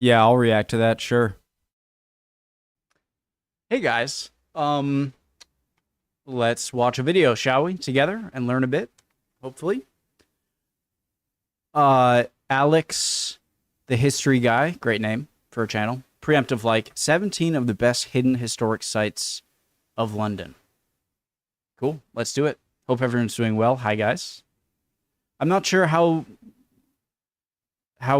Yeah, I'll react to that, sure. Hey guys, let's watch a video, shall we, together and learn a bit, hopefully. Alex, the history guy, great name for a channel. Preemptive like 17 of the best hidden historic sites of London. Cool, let's do it. Hope everyone's doing well. Hi guys. I'm not sure how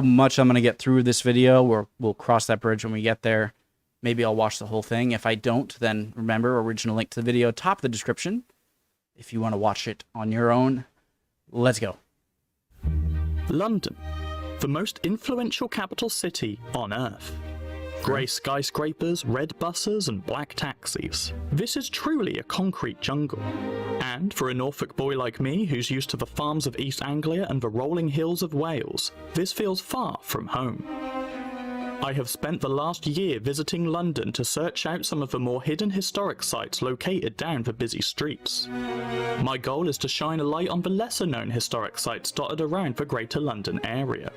much I'm going to get through this video, or we'll cross that bridge when we get there. Maybe I'll watch the whole thing. If I don't, then remember, original link to the video, top of the description, if you want to watch it on your own. Let's go. London, the most influential capital city on Earth. Grey skyscrapers, red buses and black taxis. This is truly a concrete jungle. And for a Norfolk boy like me who's used to the farms of East Anglia and the rolling hills of Wales, this feels far from home. I have spent the last year visiting London to search out some of the more hidden historic sites located down the busy streets. My goal is to shine a light on the lesser known historic sites dotted around the Greater London area.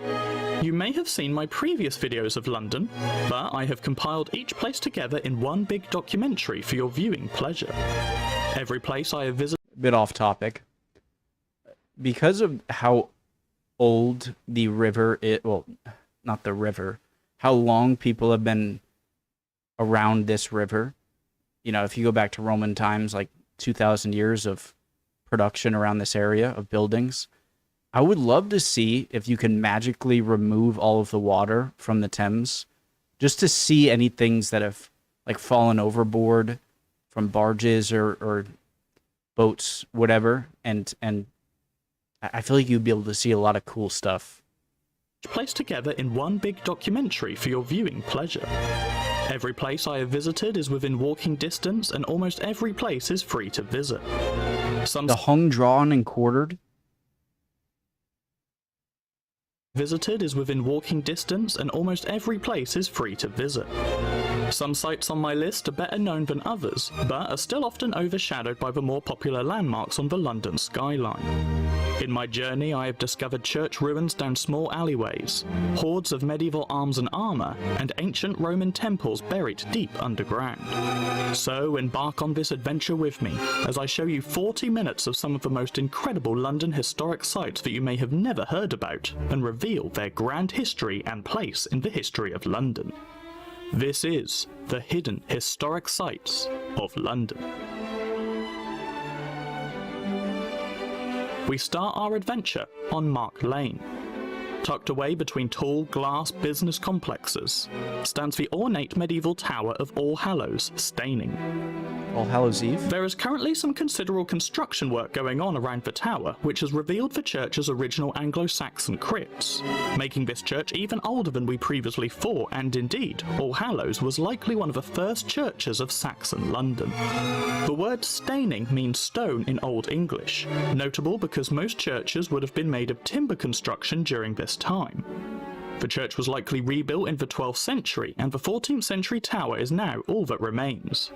You may have seen my previous videos of London, but I have compiled each place together in one big documentary for your viewing pleasure. Every place I have visited... Bit off topic. Because of how old the river is, well, not the river, how long people have been around this river. You know, if you go back to Roman times, like 2,000 years of production around this area of buildings, I would love to see if you can magically remove all of the water from the Thames, just to see any things that have like fallen overboard from barges or boats, whatever. And I feel like you'd be able to see a lot of cool stuff placed together in one big documentary for your viewing pleasure. Every place I have visited is within walking distance, and almost every place is free to visit. The hung, drawn, and quartered visited is within walking distance, and almost every place is free to visit. Some sites on my list are better known than others, but are still often overshadowed by the more popular landmarks on the London skyline. In my journey, I have discovered church ruins down small alleyways, hoards of medieval arms and armour, and ancient Roman temples buried deep underground. So embark on this adventure with me, as I show you 40 minutes of some of the most incredible London historic sites that you may have never heard about, and reveal their grand history and place in the history of London. This is the Hidden Historic Sites of London. We start our adventure on Mark Lane. Tucked away between tall glass business complexes stands the ornate medieval tower of All Hallows Staining. All Hallows Eve? There is currently some considerable construction work going on around the tower, which has revealed the church's original Anglo-Saxon crypts, making this church even older than we previously thought, and indeed, All Hallows was likely one of the first churches of Saxon London. The word staining means stone in Old English, notable because most churches would have been made of timber construction during this time. The church was likely rebuilt in the 12th century, and the 14th century tower is now all that remains.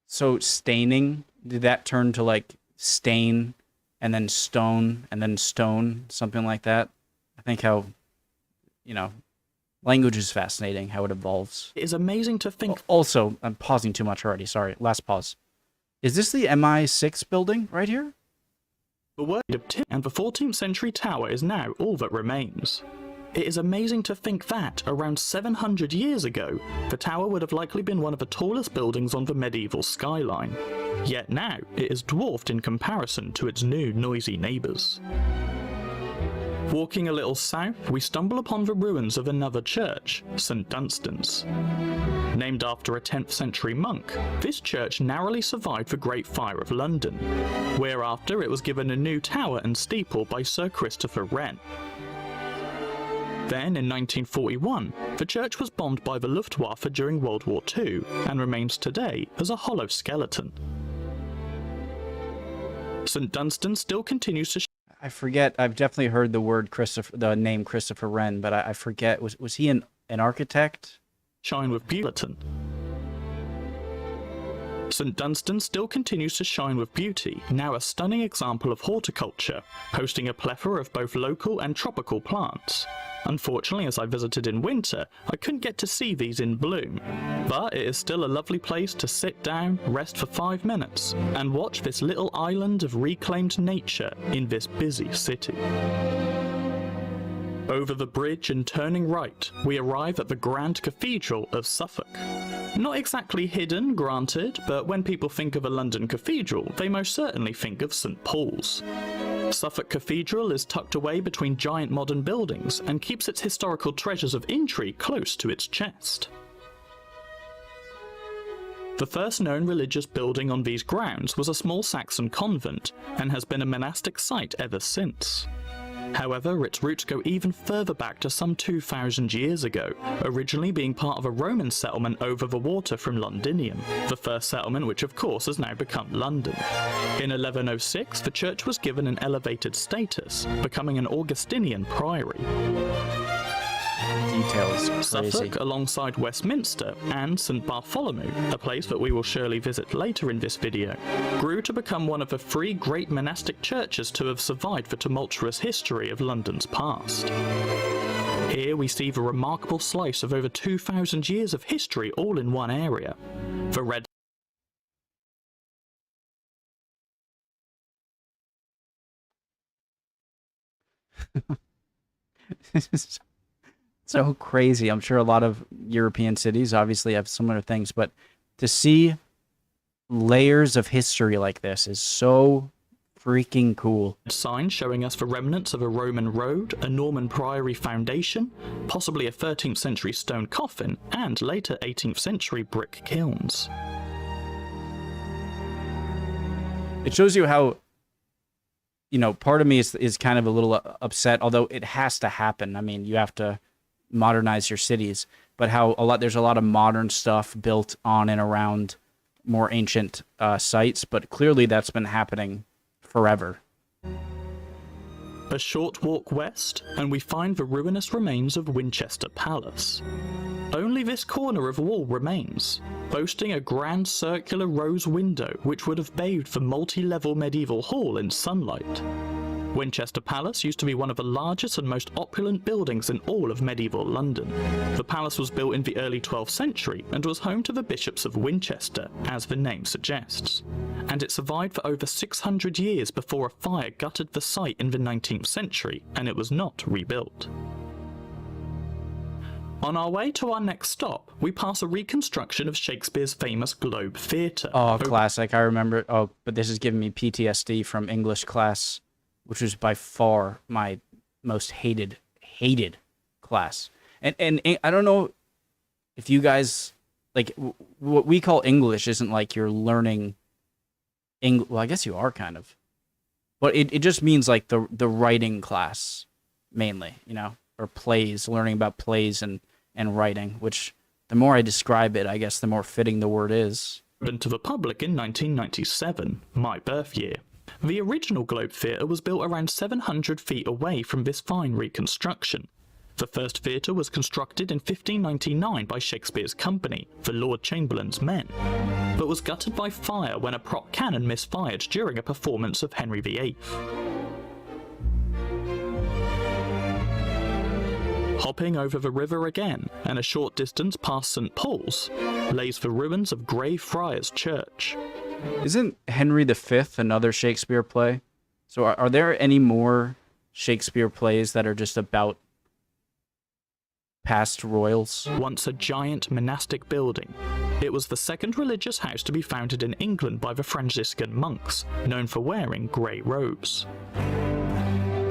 So staining, did that turn to like stain and then stone, something like that? I think how, you know, language is fascinating, how it evolves. It is amazing to think... Also, I'm pausing too much already, sorry, last pause. Is this the MI6 building right here? The word of tin and the 14th century tower is now all that remains. It is amazing to think that, around 700 years ago, the tower would have likely been one of the tallest buildings on the medieval skyline. Yet now, it is dwarfed in comparison to its new noisy neighbours. Walking a little south, we stumble upon the ruins of another church, St Dunstan's. Named after a 10th century monk, this church narrowly survived the Great Fire of London, whereafter it was given a new tower and steeple by Sir Christopher Wren. Then, in 1941, the church was bombed by the Luftwaffe during World War II, and remains today as a hollow skeleton. St Dunstan still continues to... I forget, I've definitely heard the name Christopher Wren, but I forget, was he an architect? Shine with beauty. St Dunstan still continues to shine with beauty, now a stunning example of horticulture, hosting a plethora of both local and tropical plants. Unfortunately, as I visited in winter, I couldn't get to see these in bloom, but it is still a lovely place to sit down, rest for 5 minutes, and watch this little island of reclaimed nature in this busy city. Over the bridge and turning right, we arrive at the Grand Cathedral of Suffolk. Not exactly hidden, granted, but when people think of a London cathedral, they most certainly think of St Paul's. Southwark Cathedral is tucked away between giant modern buildings and keeps its historical treasures of intrigue close to its chest. The first known religious building on these grounds was a small Saxon convent, and has been a monastic site ever since. However, its roots go even further back to some 2,000 years ago, originally being part of a Roman settlement over the water from Londinium, the first settlement which of course has now become London. In 1106, the church was given an elevated status, becoming an Augustinian priory. Details crazy. Suffolk, alongside Westminster and St Bartholomew, a place that we will surely visit later in this video, grew to become one of the 3 great monastic churches to have survived the tumultuous history of London's past. Here we see the remarkable slice of over 2,000 years of history all in one area. The Red So crazy. I'm sure a lot of European cities obviously have similar things, but to see layers of history like this is so freaking cool. sign showing us the remnants of a Roman road, a Norman priory foundation, possibly a 13th century stone coffin, and later 18th century brick kilns. It shows you how, you know, part of me is kind of a little upset, although it has to happen. I mean, you have to modernize your cities, but how there's a lot of modern stuff built on and around more ancient sites, but clearly that's been happening forever. A short walk west, and we find the ruinous remains of Winchester Palace. Only this corner of wall remains, boasting a grand circular rose window which would have bathed the multi-level medieval hall in sunlight. Winchester Palace used to be one of the largest and most opulent buildings in all of medieval London. The palace was built in the early 12th century and was home to the bishops of Winchester, as the name suggests. And it survived for over 600 years before a fire gutted the site in the 19th century, and it was not rebuilt. On our way to our next stop, we pass a reconstruction of Shakespeare's famous Globe Theatre. Oh, classic. I remember. Oh, but this is giving me PTSD from English class, which was by far my most hated class. And I don't know if you guys, like, what we call English isn't like you're learning English. Well, I guess you are kind of. But it just means like the writing class mainly, you know, or plays, learning about plays and writing, which the more I describe it, I guess the more fitting the word is. Opened to the public in 1997, my birth year. The original Globe Theatre was built around 700 feet away from this fine reconstruction. The first theatre was constructed in 1599 by Shakespeare's company, the Lord Chamberlain's Men, but was gutted by fire when a prop cannon misfired during a performance of Henry VIII. Hopping over the river again, and a short distance past St Paul's, lays the ruins of Greyfriars Church. Isn't Henry V another Shakespeare play? So are there any more Shakespeare plays that are just about past royals? Once a giant monastic building, it was the second religious house to be founded in England by the Franciscan monks, known for wearing grey robes.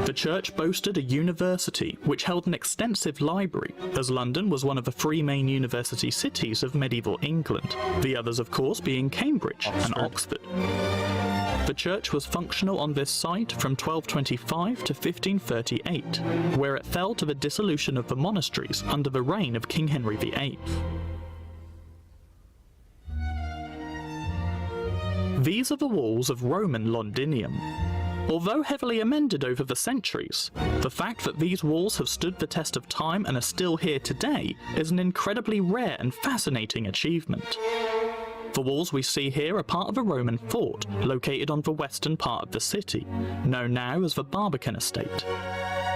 The church boasted a university, which held an extensive library, as London was one of the 3 main university cities of medieval England, the others of course being Cambridge and Oxford. The church was functional on this site from 1225 to 1538, where it fell to the dissolution of the monasteries under the reign of King Henry VIII. These are the walls of Roman Londinium. Although heavily amended over the centuries, the fact that these walls have stood the test of time and are still here today is an incredibly rare and fascinating achievement. The walls we see here are part of a Roman fort located on the western part of the city, known now as the Barbican Estate.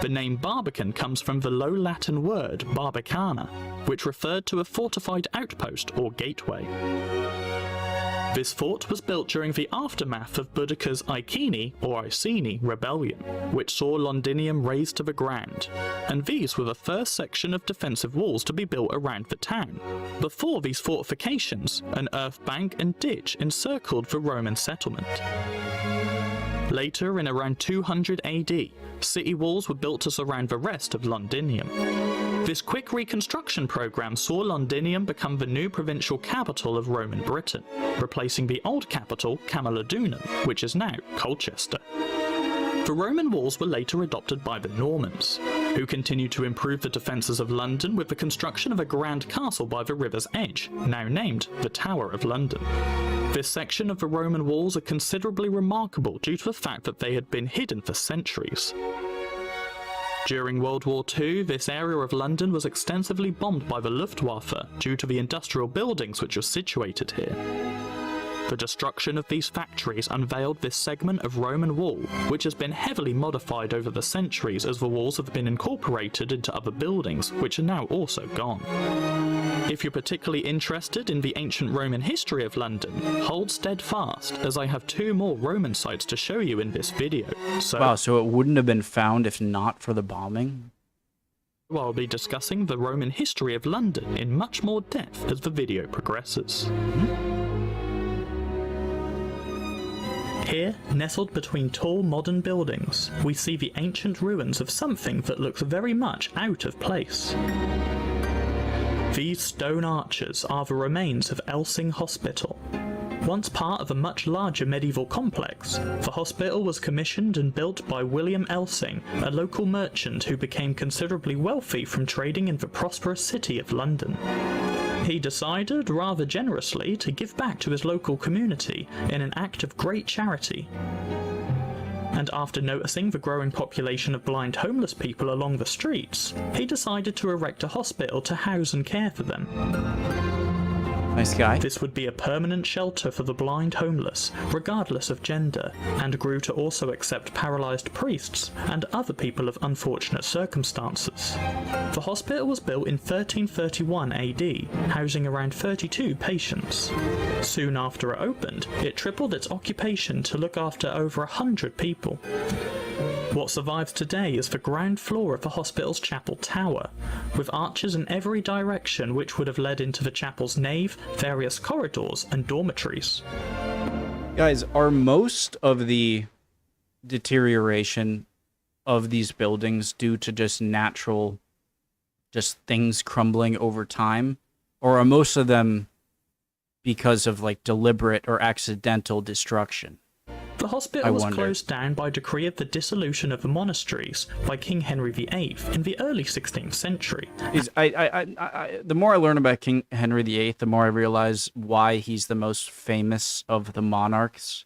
The name Barbican comes from the Low Latin word barbicana, which referred to a fortified outpost or gateway. This fort was built during the aftermath of Boudicca's Iceni or Iceni rebellion, which saw Londinium razed to the ground, and these were the first section of defensive walls to be built around the town. Before these fortifications, an earth bank and ditch encircled the Roman settlement. Later, in around 200 AD, city walls were built to surround the rest of Londinium. This quick reconstruction program saw Londinium become the new provincial capital of Roman Britain, replacing the old capital Camulodunum, which is now Colchester. The Roman walls were later adopted by the Normans, who continued to improve the defences of London with the construction of a grand castle by the river's edge, now named the Tower of London. This section of the Roman walls are considerably remarkable due to the fact that they had been hidden for centuries. During World War II, this area of London was extensively bombed by the Luftwaffe due to the industrial buildings which were situated here. The destruction of these factories unveiled this segment of Roman wall, which has been heavily modified over the centuries as the walls have been incorporated into other buildings, which are now also gone. If you're particularly interested in the ancient Roman history of London, hold steadfast, as I have 2 more Roman sites to show you in this video. Wow, so it wouldn't have been found if not for the bombing? I'll be discussing the Roman history of London in much more depth as the video progresses. Here, nestled between tall modern buildings, we see the ancient ruins of something that looks very much out of place. These stone arches are the remains of Elsing Hospital. Once part of a much larger medieval complex, the hospital was commissioned and built by William Elsing, a local merchant who became considerably wealthy from trading in the prosperous city of London. He decided, rather generously, to give back to his local community in an act of great charity. And after noticing the growing population of blind homeless people along the streets, he decided to erect a hospital to house and care for them. Nice guy. This would be a permanent shelter for the blind homeless, regardless of gender, and grew to also accept paralysed priests and other people of unfortunate circumstances. The hospital was built in 1331 AD, housing around 32 patients. Soon after it opened, it tripled its occupation to look after over 100 people. What survives today is the ground floor of the hospital's chapel tower, with arches in every direction which would have led into the chapel's nave, various corridors and dormitories. Guys, are most of the deterioration of these buildings due to just natural, just things crumbling over time? Or are most of them because of like deliberate or accidental destruction? The hospital was closed down by decree of the dissolution of the monasteries by King Henry VIII in the early 16th century. The more I learn about King Henry VIII, the more I realize why he's the most famous of the monarchs.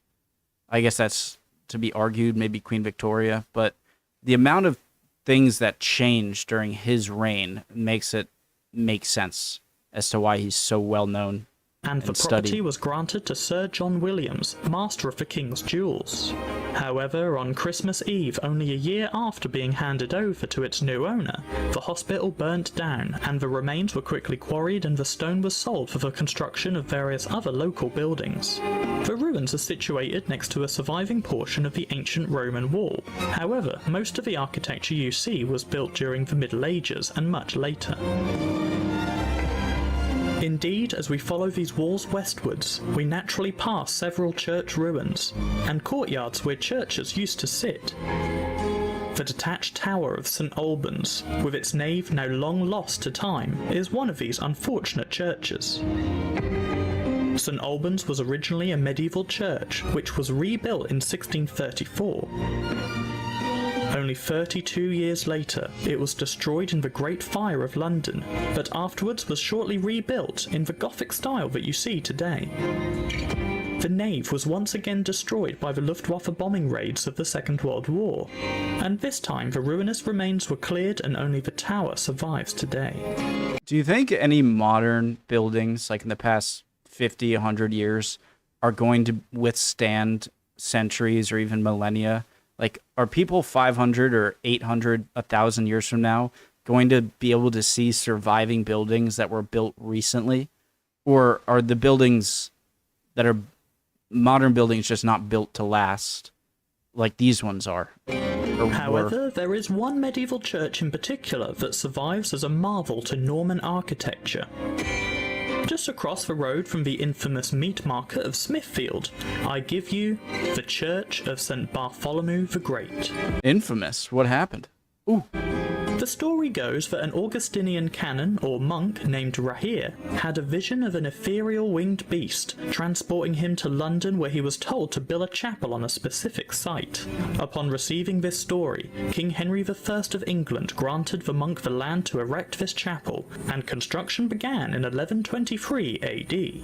I guess that's to be argued, maybe Queen Victoria, but the amount of things that changed during his reign makes it make sense as to why he's so well known. And the property was granted to Sir John Williams, master of the King's Jewels. However, on Christmas Eve, only a year after being handed over to its new owner, the hospital burnt down, and the remains were quickly quarried and the stone was sold for the construction of various other local buildings. The ruins are situated next to a surviving portion of the ancient Roman wall. However, most of the architecture you see was built during the Middle Ages and much later. Indeed, as we follow these walls westwards, we naturally pass several church ruins, and courtyards where churches used to sit. The detached tower of St Albans, with its nave now long lost to time, is one of these unfortunate churches. St Albans was originally a medieval church, which was rebuilt in 1634. Only 32 years later, it was destroyed in the Great Fire of London, but afterwards was shortly rebuilt in the Gothic style that you see today. The nave was once again destroyed by the Luftwaffe bombing raids of the Second World War, and this time the ruinous remains were cleared and only the tower survives today. Do you think any modern buildings, like in the past 50, 100 years are going to withstand centuries or even millennia? Like, are people 500 or 800, 1,000 years from now going to be able to see surviving buildings that were built recently? Or are the buildings that are modern buildings just not built to last like these ones are? However, there is one medieval church in particular that survives as a marvel to Norman architecture. Just across the road from the infamous meat market of Smithfield, I give you the Church of St. Bartholomew the Great. Infamous? What happened? Ooh. The story goes that an Augustinian canon or monk named Rahir had a vision of an ethereal winged beast transporting him to London, where he was told to build a chapel on a specific site. Upon receiving this story, King Henry I of England granted the monk the land to erect this chapel, and construction began in 1123 AD.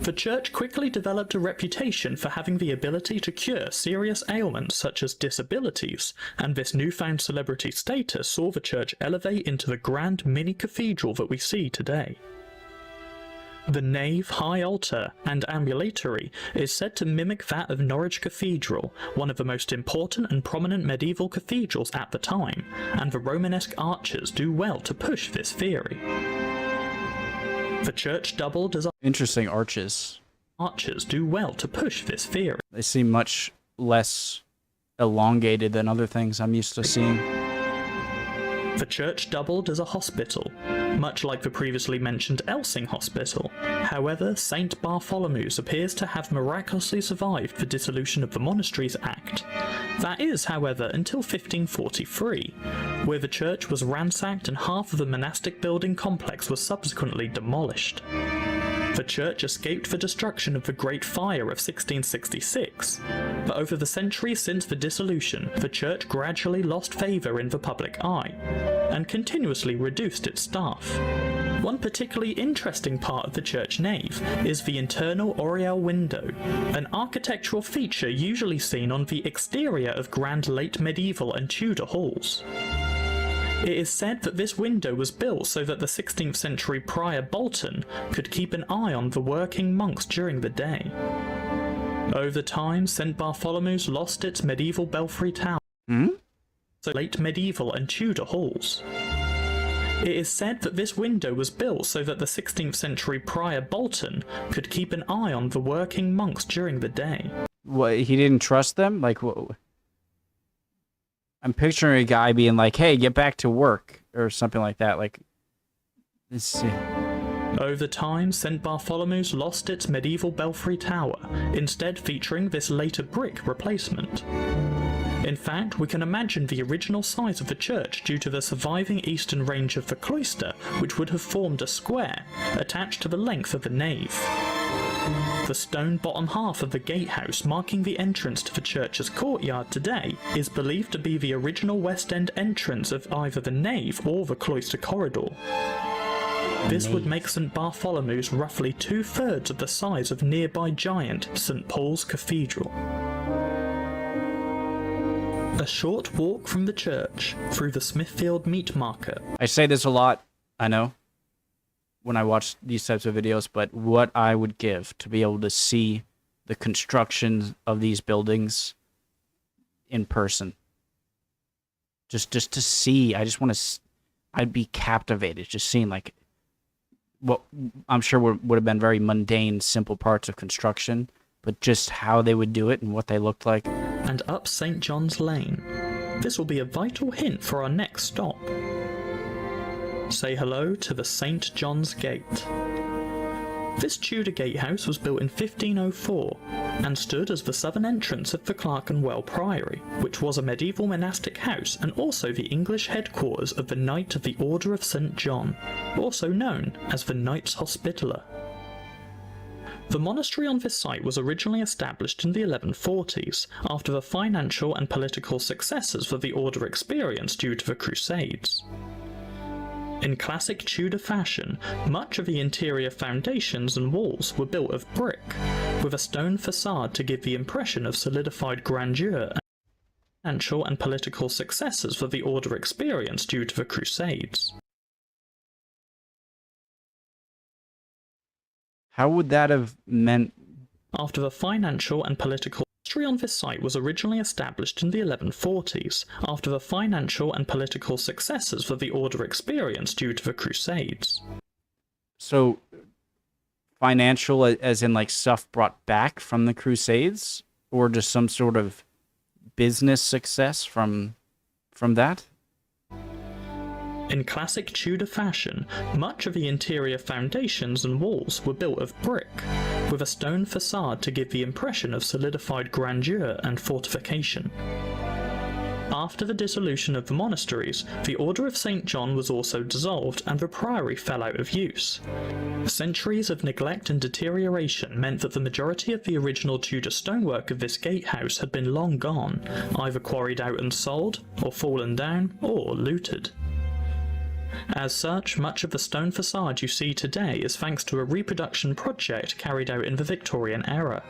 The church quickly developed a reputation for having the ability to cure serious ailments such as disabilities, and this newfound celebrity status saw the church elevate into the grand mini-cathedral that we see today. The nave, high altar, and ambulatory is said to mimic that of Norwich Cathedral, one of the most important and prominent medieval cathedrals at the time, and the Romanesque arches do well to push this theory. The church doubled as Interesting arches. arches do well to push this theory. They seem much less elongated than other things I'm used to seeing. The church doubled as a hospital, much like the previously mentioned Elsing Hospital. However, St. Bartholomew's appears to have miraculously survived the dissolution of the Monasteries Act. That is, however, until 1543, where the church was ransacked and half of the monastic building complex was subsequently demolished. The church escaped the destruction of the Great Fire of 1666, but over the centuries since the dissolution, the church gradually lost favour in the public eye, and continuously reduced its staff. One particularly interesting part of the church nave is the internal oriel window, an architectural feature usually seen on the exterior of grand late medieval and Tudor halls. It is said that this window was built so that the 16th century prior Bolton could keep an eye on the working monks during the day. Over time, St. Bartholomew's lost its medieval belfry tower, so late medieval and Tudor halls. It is said that this window was built so that the 16th century prior Bolton could keep an eye on the working monks during the day. What, he didn't trust them? Like, what? I'm picturing a guy being like, hey, get back to work, or something like that. Like, let's see. Over time, St. Bartholomew's lost its medieval belfry tower, instead featuring this later brick replacement. In fact, we can imagine the original size of the church due to the surviving eastern range of the cloister, which would have formed a square, attached to the length of the nave. The stone bottom half of the gatehouse marking the entrance to the church's courtyard today is believed to be the original West End entrance of either the nave or the cloister corridor. This would make St. Bartholomew's roughly 2/3 of the size of nearby giant St. Paul's Cathedral. A short walk from the church through the Smithfield Meat Market. I say this a lot, I know, when I watch these types of videos, but what I would give to be able to see the construction of these buildings in person. Just to see, I just want to, I'd be captivated just seeing like what I'm sure would have been very mundane, simple parts of construction, but just how they would do it and what they looked like. And up St. John's Lane. This will be a vital hint for our next stop. Say hello to the St. John's Gate. This Tudor gatehouse was built in 1504 and stood as the southern entrance of the Clerkenwell Priory, which was a medieval monastic house and also the English headquarters of the Knight of the Order of St. John, also known as the Knights Hospitaller. The monastery on this site was originally established in the 1140s, after the financial and political successes that the order experienced due to the Crusades. In classic Tudor fashion, much of the interior foundations and walls were built of brick, with a stone facade to give the impression of solidified grandeur and financial and political successes that the order experienced due to the Crusades. How would that have meant? After the financial and political history on this site was originally established in the 1140s, after the financial and political successes that the order experienced due to the Crusades. So, financial as in like stuff brought back from the Crusades, or just some sort of business success from that? In classic Tudor fashion, much of the interior foundations and walls were built of brick, with a stone facade to give the impression of solidified grandeur and fortification. After the dissolution of the monasteries, the Order of St. John was also dissolved and the priory fell out of use. Centuries of neglect and deterioration meant that the majority of the original Tudor stonework of this gatehouse had been long gone, either quarried out and sold, or fallen down, or looted. As such, much of the stone facade you see today is thanks to a reproduction project carried out in the Victorian era.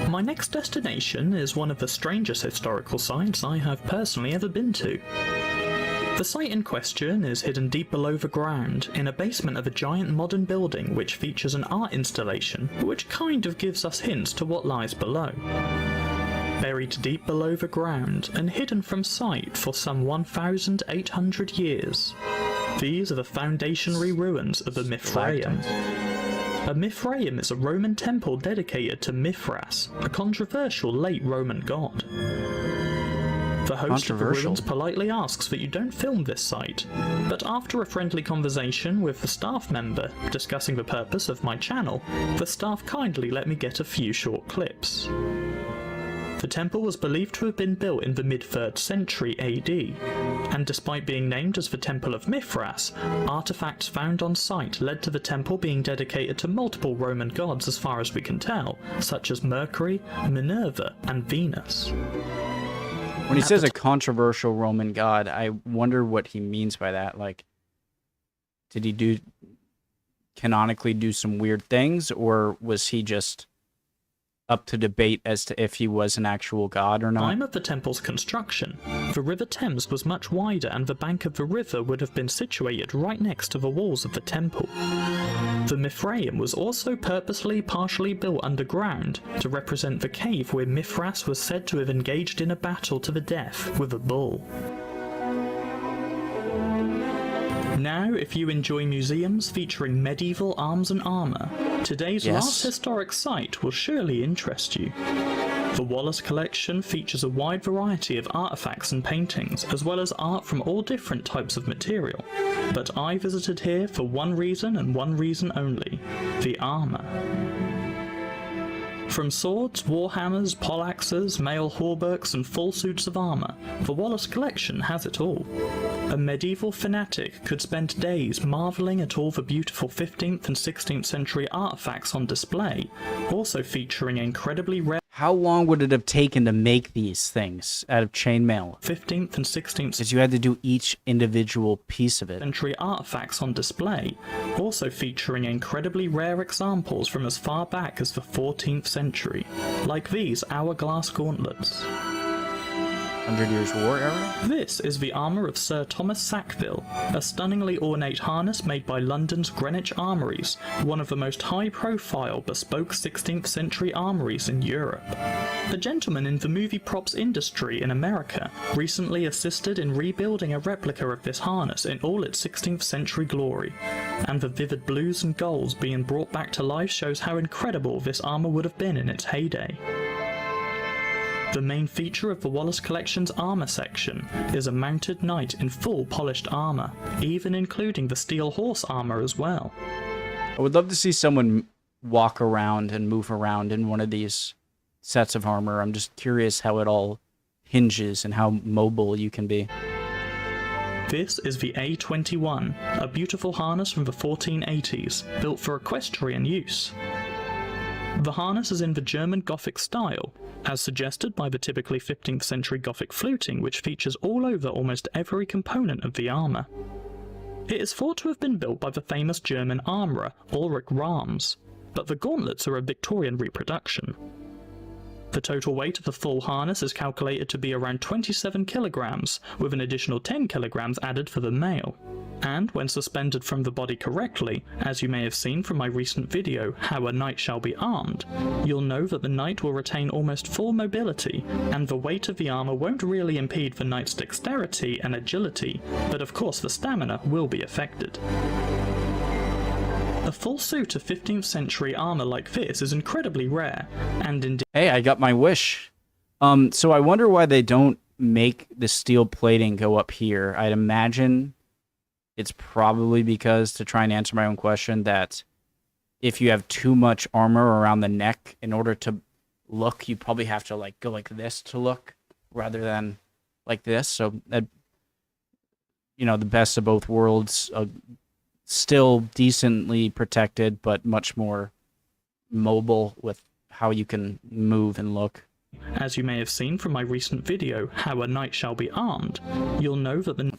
My next destination is one of the strangest historical sites I have personally ever been to. The site in question is hidden deep below the ground, in a basement of a giant modern building which features an art installation which kind of gives us hints to what lies below. Buried deep below the ground and hidden from sight for some 1,800 years. These are the foundationary ruins of the Mithraeum. A Mithraeum is a Roman temple dedicated to Mithras, a controversial late Roman god. The host of the ruins politely asks that you don't film this site, but after a friendly conversation with the staff member discussing the purpose of my channel, the staff kindly let me get a few short clips. The temple was believed to have been built in the mid-3rd century AD, and despite being named as the Temple of Mithras, artifacts found on site led to the temple being dedicated to multiple Roman gods as far as we can tell, such as Mercury, Minerva, and Venus. When he says a controversial Roman god, I wonder what he means by that. Like, did he canonically do some weird things, or was he just up to debate as to if he was an actual god or not? At the time of the temple's construction, the River Thames was much wider and the bank of the river would have been situated right next to the walls of the temple. The Mithraeum was also purposely partially built underground to represent the cave where Mithras was said to have engaged in a battle to the death with a bull. Now, if you enjoy museums featuring medieval arms and armour, today's last historic site will surely interest you. The Wallace collection features a wide variety of artefacts and paintings, as well as art from all different types of material. But I visited here for one reason and one reason only: the armour. From swords, warhammers, poleaxes, mail hauberks and full suits of armour, the Wallace collection has it all. A medieval fanatic could spend days marvelling at all the beautiful 15th and 16th century artefacts on display, also featuring incredibly rare... How long would it have taken to make these things out of chainmail? 15th and 16th... Because you had to do each individual piece of it. ...century artefacts on display, also featuring incredibly rare examples from as far back as the 14th century, like these hourglass gauntlets. 100 Years' War era? This is the armour of Sir Thomas Sackville, a stunningly ornate harness made by London's Greenwich Armouries, one of the most high-profile bespoke 16th century armouries in Europe. A gentleman in the movie props industry in America recently assisted in rebuilding a replica of this harness in all its 16th century glory, and the vivid blues and golds being brought back to life shows how incredible this armour would have been in its heyday. The main feature of the Wallace Collection's armour section is a mounted knight in full polished armour, even including the steel horse armour as well. I would love to see someone walk around and move around in one of these sets of armour. I'm just curious how it all hinges and how mobile you can be. This is the A21, a beautiful harness from the 1480s, built for equestrian use. The harness is in the German Gothic style, as suggested by the typically 15th century Gothic fluting which features all over almost every component of the armour. It is thought to have been built by the famous German armourer Ulrich Rams, but the gauntlets are a Victorian reproduction. The total weight of the full harness is calculated to be around 27 kilograms, with an additional 10 kilograms added for the male. And when suspended from the body correctly, as you may have seen from my recent video, How a Knight Shall Be Armed, you'll know that the knight will retain almost full mobility, and the weight of the armour won't really impede the knight's dexterity and agility, but of course the stamina will be affected. A full suit of 15th century armour like this is incredibly rare, and indeed... Hey, I got my wish. So I wonder why they don't make the steel plating go up here. I'd imagine it's probably because, to try and answer my own question, that if you have too much armor around the neck, in order to look, you probably have to like go like this to look, rather than like this. So that, you know, the best of both worlds. Still decently protected, but much more mobile with how you can move and look. As you may have seen from my recent video, How a Knight Shall Be Armed, you'll know that the...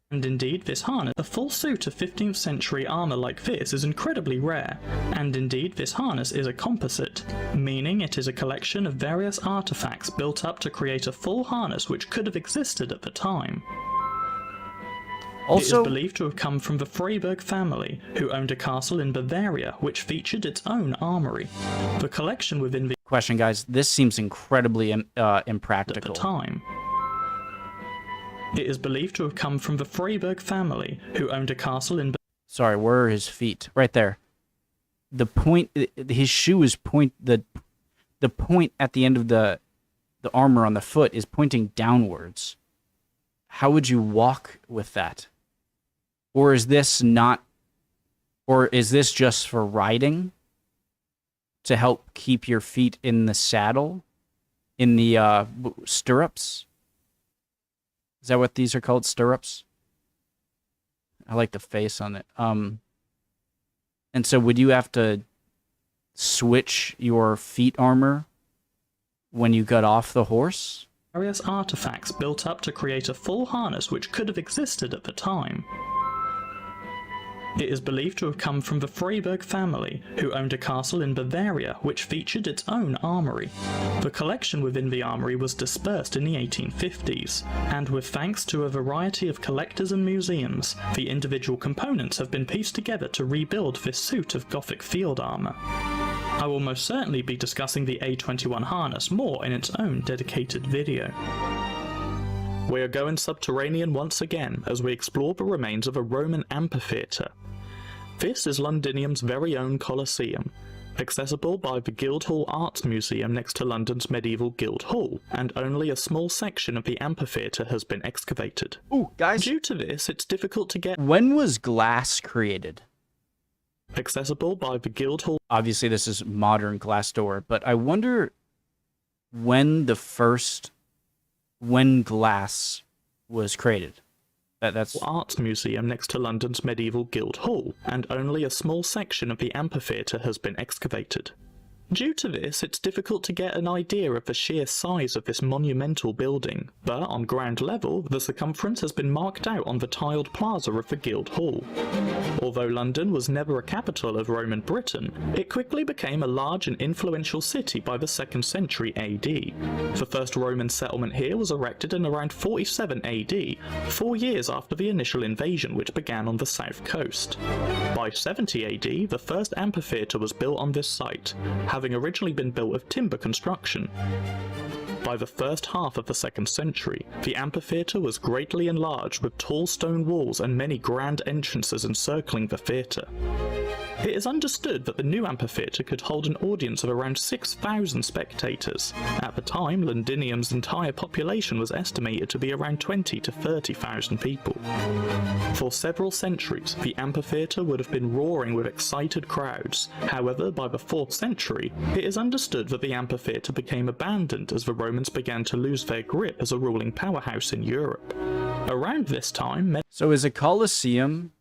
And indeed, this harness, a full suit of 15th century armour like this is incredibly rare, and indeed this harness is a composite, meaning it is a collection of various artifacts built up to create a full harness which could have existed at the time. Also, it is believed to have come from the Freiburg family, who owned a castle in Bavaria which featured its own armoury. The collection within the... Question, guys. This seems incredibly impractical. At the time. It is believed to have come from the Freiburg family, who owned a castle in... Sorry, where are his feet? Right there. The point... His shoe is point... The point at the end of the armor on the foot is pointing downwards. How would you walk with that? Or is this not... Or is this just for riding? To help keep your feet in the saddle? In the stirrups? Is that what these are called? Stirrups? I like the face on it. And so would you have to switch your feet armor when you got off the horse? Various artifacts built up to create a full harness which could have existed at the time. It is believed to have come from the Freiburg family, who owned a castle in Bavaria which featured its own armoury. The collection within the armoury was dispersed in the 1850s, and with thanks to a variety of collectors and museums, the individual components have been pieced together to rebuild this suit of Gothic field armour. I will most certainly be discussing the A21 harness more in its own dedicated video. We are going subterranean once again as we explore the remains of a Roman amphitheatre. This is Londinium's very own Colosseum, accessible by the Guildhall Arts Museum next to London's medieval Guildhall, and only a small section of the amphitheatre has been excavated. Ooh, guys. Due to this, it's difficult to get... When was glass created? Accessible by the Guildhall... Obviously, this is modern glass door, but I wonder when glass was created. That's Arts Museum next to London's medieval Guildhall, and only a small section of the amphitheatre has been excavated. Due to this, it's difficult to get an idea of the sheer size of this monumental building, but on ground level, the circumference has been marked out on the tiled plaza of the Guildhall. Although London was never a capital of Roman Britain, it quickly became a large and influential city by the 2nd century AD. The first Roman settlement here was erected in around 47 AD, 4 years after the initial invasion which began on the south coast. By 70 AD, the first amphitheatre was built on this site, having originally been built of timber construction. By the first half of the 2nd century, the amphitheatre was greatly enlarged with tall stone walls and many grand entrances encircling the theatre. It is understood that the new amphitheatre could hold an audience of around 6,000 spectators. At the time, Londinium's entire population was estimated to be around 20 to 30,000 people. For several centuries, the amphitheatre would have been roaring with excited crowds. However, by the 4th century, it is understood that the amphitheatre became abandoned as the Romans began to lose their grip as a ruling powerhouse in Europe. Around this time... So is a Colosseum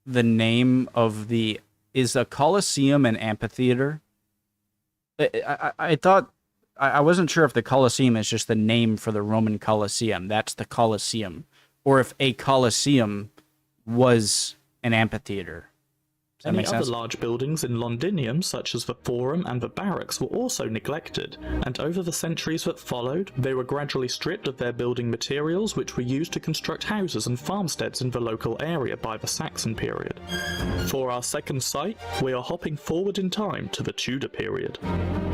the name of the... Is a Colosseum an amphitheater? I thought... I wasn't sure if the Colosseum is just the name for the Roman Colosseum. That's the Colosseum. Or if a Colosseum was an amphitheater. Does that Any make other sense? large buildings in Londinium, such as the Forum and the Barracks, were also neglected, and over the centuries that followed, they were gradually stripped of their building materials which were used to construct houses and farmsteads in the local area by the Saxon period. For our second site, we are hopping forward in time to the Tudor period.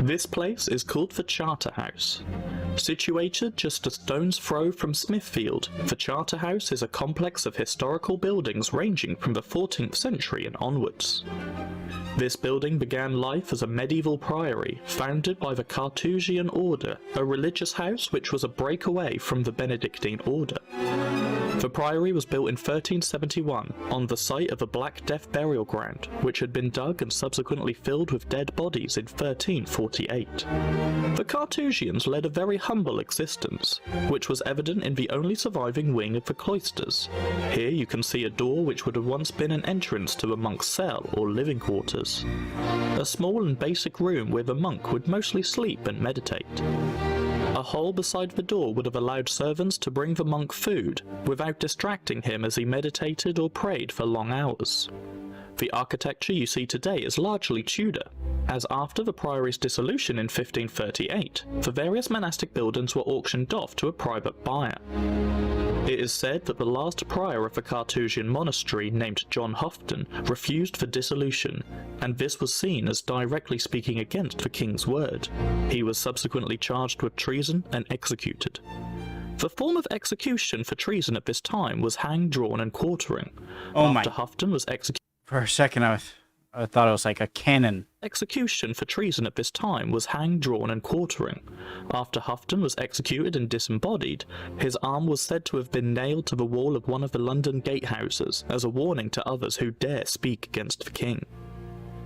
This place is called the Charterhouse. Situated just a stone's throw from Smithfield, the Charterhouse is a complex of historical buildings ranging from the 14th century and onwards. This building began life as a medieval priory founded by the Carthusian Order, a religious house which was a breakaway from the Benedictine Order. The priory was built in 1371 on the site of a Black Death burial ground, which had been dug and subsequently filled with dead bodies in 1348. The Carthusians led a very humble existence, which was evident in the only surviving wing of the cloisters. Here you can see a door which would have once been an entrance to a monk's cell or living quarters. A small and basic room where the monk would mostly sleep and meditate. A hole beside the door would have allowed servants to bring the monk food without distracting him as he meditated or prayed for long hours. The architecture you see today is largely Tudor, as after the priory's dissolution in 1538, the various monastic buildings were auctioned off to a private buyer. It is said that the last prior of the Carthusian monastery, named John Houghton, refused the dissolution, and this was seen as directly speaking against the king's word. He was subsequently charged with treason and executed. The form of execution for treason at this time was hang, drawn, and quartering. After Houghton was executed... For a second, I thought it was like a cannon. Execution for treason at this time was hang, drawn, and quartering. After Houghton was executed and disembodied, his arm was said to have been nailed to the wall of one of the London gatehouses as a warning to others who dare speak against the king.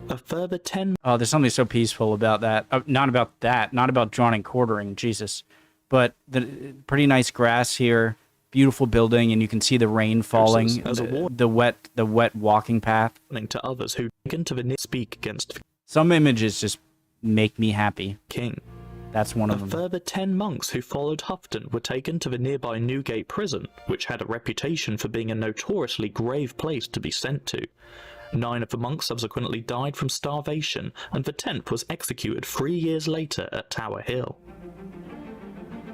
A further 10... Oh, there's something so peaceful about that. Not about that. Not about drawn and quartering, Jesus. But the pretty nice grass here. Beautiful building, and you can see the rain falling. The wet walking path. To others who to the speak against. Some images just make me happy. King. That's one of them. A further 10 monks who followed Houghton were taken to the nearby Newgate prison, which had a reputation for being a notoriously grave place to be sent to. 9 of the monks subsequently died from starvation, and the 10th was executed 3 years later at Tower Hill.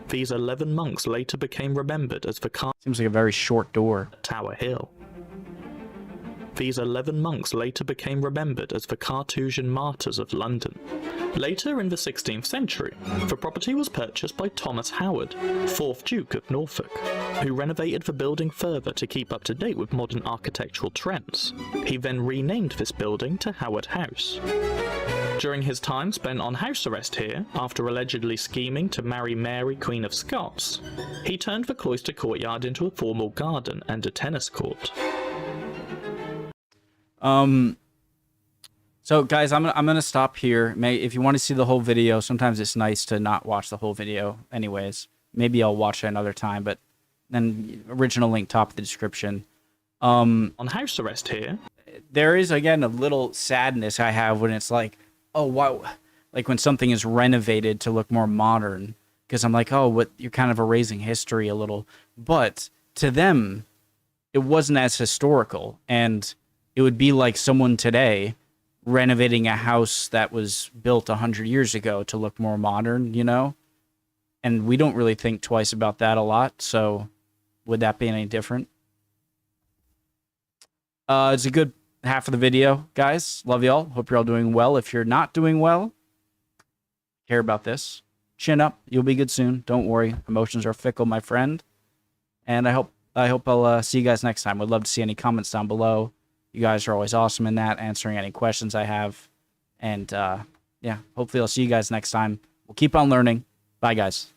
These 11 monks later became remembered as the Seems like a very short door. Tower Hill. These 11 monks later became remembered as the Carthusian martyrs of London. Later in the 16th century, the property was purchased by Thomas Howard, 4th Duke of Norfolk, who renovated the building further to keep up to date with modern architectural trends. He then renamed this building to Howard House. During his time spent on house arrest here, after allegedly scheming to marry Mary, Queen of Scots, he turned the cloister courtyard into a formal garden and a tennis court. So guys, I'm gonna stop here. If you want to see the whole video, sometimes it's nice to not watch the whole video. Anyways, maybe I'll watch it another time. But then original link top of the description. On house arrest here, there is again a little sadness I have when it's like, oh wow, like when something is renovated to look more modern, because I'm like, oh, what, you're kind of erasing history a little. But to them, it wasn't as historical, and it would be like someone today renovating a house that was built 100 years ago to look more modern, you know? And we don't really think twice about that a lot, so would that be any different? It's a good half of the video, guys. Love y'all. Hope you're all doing well. If you're not doing well, care about this. Chin up. You'll be good soon. Don't worry. Emotions are fickle, my friend. And I hope I'll see you guys next time. Would love to see any comments down below. You guys are always awesome in that, answering any questions I have. And yeah, hopefully I'll see you guys next time. We'll keep on learning. Bye, guys.